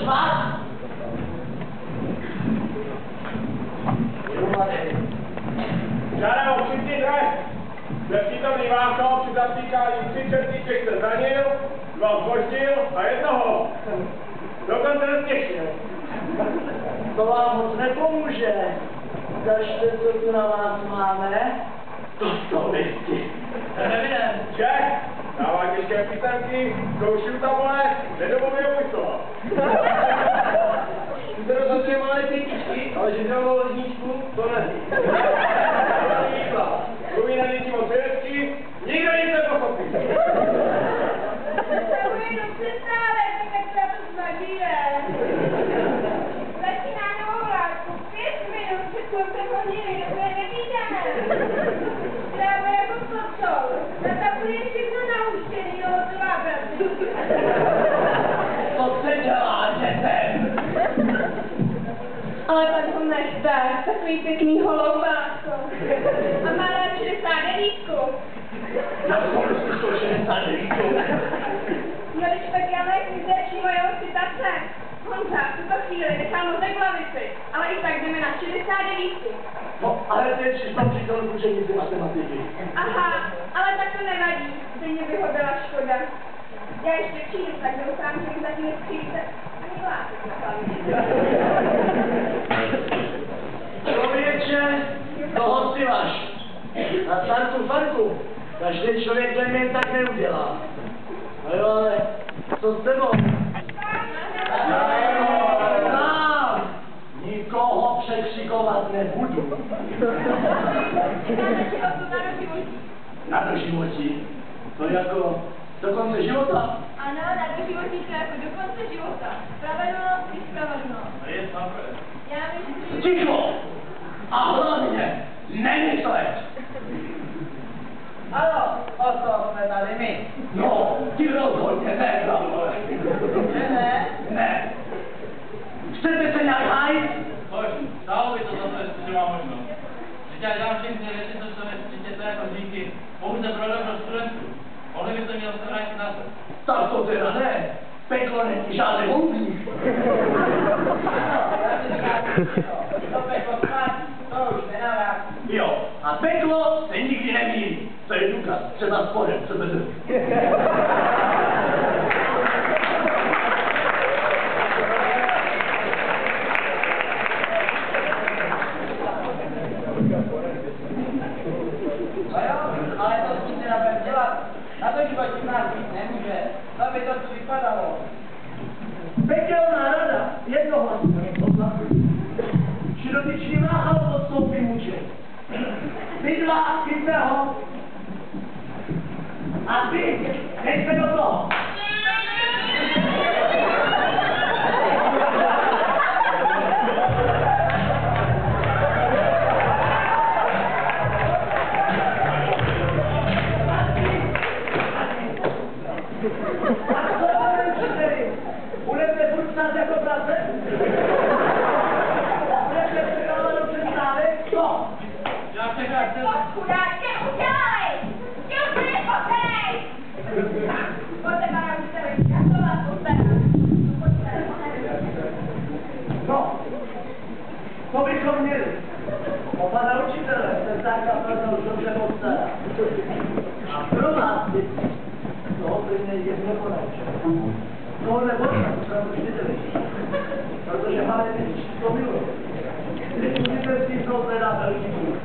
řvát? Žádám všichni dnes, že přítomný Václav při zatýkání 3 čertíček se zranil, 2 zbožnil a 1 ho. Dokonce nestěšil. To vám moc nepomůže. Ukažte, co tu na vás máme. To jsou listi. Nevidím. Že? Dává těžké písemky, zkouším tabule, nedovoluje opisovat. Jste rozhodně malé pětičky, ale že dělal ledničku, to neví. Mluví na děti moc vědky, nikdo nic nepochopí. Představuje jenom přestávek, tak se to zmažíre. Začíná novou látku, 5 minut před koncem hodiny, dokud nevídáme. Třeba jako socol, na tabuli je všechno nauštěný, hotová prací. To se dělá dětem. Ale pak ho nechte, takový pěkný holoubásko. A má rád 69. Na společnosti 169. No když tak já nechci přímo jeho citace. Honza, v tuto chvíli nechám mozek v lavici, ale i tak jdeme na 69. No, ale to je čisto přítel k učenici matematiky. Aha, ale tak to nevadí, stejně by ho byla škoda. Já ještě přijdu, tak doufám, že mi zatím nepřijde ani vlásek na hlavě. Člověče, toho si vaš. Na starku farku každý člověk to jen tak neudělá. No jo, ale co s tebou? Znám! Nikoho překřikovat nebudu. Na doživotí? To jako do konce života? Ano, na doživotí to jako do konce života. Spravedlnost i spravedlnost. Já myslím, že... Ticho! A hlavně nemyslet! Ano, o to jsme tady my. No, ty rozhodně ne, Gramole. Že ne? Ne. Chcete se nějak hájit? Pojď, dalo by to za to, jestli má možnost. Že já dělám všechny věci, co jsou nesčitě jako díky, pouze pro dobro studentů. Mohli by to měl se vrátit na to. Tak to teda ne. Peklo není žádný houbník. To peklo smátí, to už nenavrátí. Jo, a peklo se nikdy nemýlí. To je důkaz, třeba spodem, co bez No jo, ale to s tím nebudeme dělat. Na to životí nás být nemůže. To by to připadalo. Pekelná rada jednohlasně odhlasují. Širotyčný Václav odstoupí muček. Vy dva, chyťte ho. A ty, jdeš se do toho. Budete furt stát jako práce? Budete přidávat do přestávek? Co? Já překážu. Chudáčky, udělej! Čil si nepotej! Pojďte, pana učiteli, já to vás postavím. No, to bychom měli. O pana učitele se zákaz už dobře postará. A pro vás, děti, toho plně jedno ponaučil. Tohle možná, svému učiteli. Protože máme děti, to miluje. Když učitelství jsou hledá velký důvod.